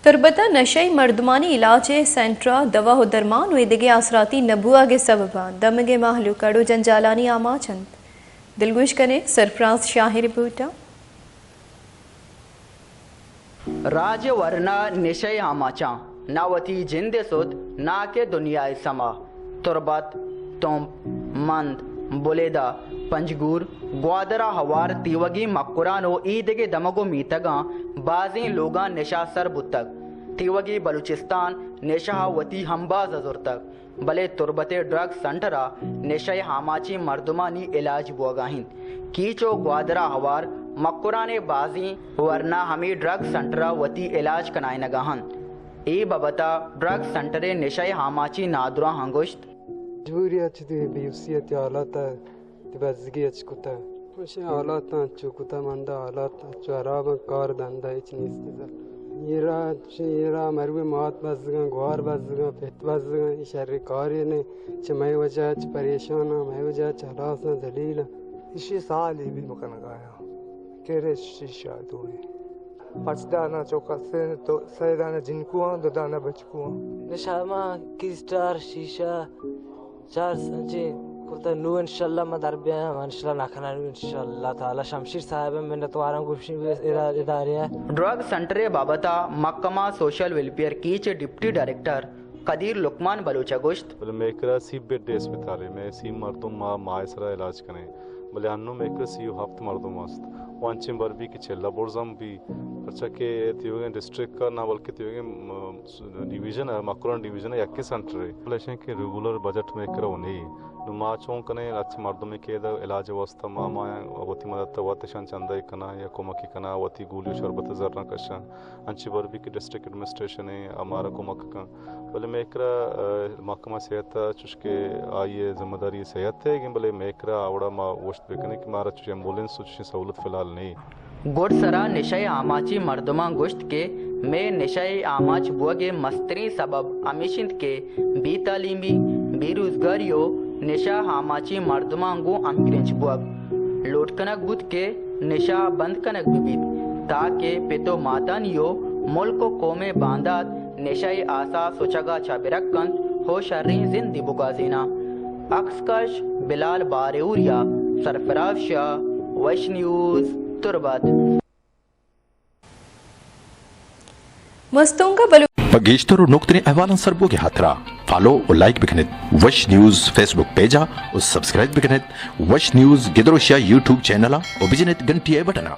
تربتا نشئی مردمانی علاج سینٹرا دوا و درمان و دیگه اثراتی نبوہ کے سببان دمگے محلو کڑو جنجالانی آما چند دلگوش کنے سرفراز شاہی رپورٹا راج ورنہ نشئی آما چاں ناوتی جند سود نا کے دنیا سما تربت تومپ مند بولیدا پنجگور گوادرا ہوار تیوگی مکرانو عیدگے دمگو میتگاں بازیں لوگاں نشا سر بتک تیوگی بلوچستان نشا وتی ہمباز ازر تک بلے تربتے ڈرگ سنٹرا نشے ہاماچی مردمانی علاج بوگاہن کیچو گوادرا ہوار مکرانے بازیں ورنہ ہمیں ڈرگ سنٹرا وتی علاج کنائے نگاہن ای ببتا ڈرگ سنٹرے نشے ہاماچی نادرا ہنگوشت جوری اچھی بیوسیت حالات تبزگی اچکتا مش حالات چوکتا مندا حالات چراب کار دندا ہچ نیست یرا مروی مات بزگاں گوار بزگاں پت بزگاں شر کاری نے چمے وجہ چ پریشان میں وجہ چلاس ذلیل اسی سالی بھی مکن گایا کرے شیشہ دوئی پچدانا چوکا سے تو سیدانا جنکواں ددانا بچکواں نشاما کی سٹار شیشہ چار سنجی کلتا نو انشاءاللہ ما در بیایم انشاءاللہ نکھنا نو انشاءاللہ تعالی شمشیر صاحب منتوارم گوشی ادارے ہے ڈرگ سنٹرے بابتا محکمہ سوشل ویلفیئر کیچ ڈپٹی ڈائریکٹر قدیر لقمان بلوچا گوشت بلے میں کرا سی بیڈ دے اسپتالے میں سی مردم ماہ سرا علاج کریں بلے انو میں کرا سی ہفت مردم است وان چمبر بھی کی چلا بورزم بھی پرچا کہ تیوگے ڈسٹرکٹ کا نہ بلکہ تیوگے ڈیویژن ہے مکران ڈیویژن ہے یکی سنٹر ہے بلے کہ ریگولر بجٹ میں کرا نہیں نما چون کنے اچھا مردم کے دا علاج واسطہ ما وتی مدد واتشان چندائی کنا یا کومکی کنا وتی گولیو شربت زرنا کشان انچی بر بھی کی ڈسٹرکٹ ایڈمنسٹریشن ہے ہمارا کومک کا بلے میں کرا محکمہ صحت چشکے آئیے ذمہ داری صحت ہے کہ بلے میں کرا اوڑا ما وشت بکنے کہ مارا چھ ایمبولینس چھ سہولت فی الحال نہیں گوڑ سرا نشے آماچی مردمان گوشت کے میں نشے آماچ بوگے مستری سبب امیشند کے بی تعلیمی بی روزگاریو نشا ہاماچی مردمان گو انکرنچ بوگ لوٹ کنک بود کے نشا بند کنک بیت تاکہ پیتو ماتانیو ملک و قوم باندات نشائی آسا سوچگا چابرکن ہو شرین زندی بگازینا اکسکش بلال باریوریا سرفراز شاہ وش نیوز تربت مستوں کا بلو گیشتر اور نقطۂ احوالن سربو کے ہاتھرا فالو اور لائک بکنت وش نیوز فیس بک پیجا اور سبسکرائب بکنت وش نیوز گدروشیا یوٹیوب چینل اور بجنت گھنٹی بٹنا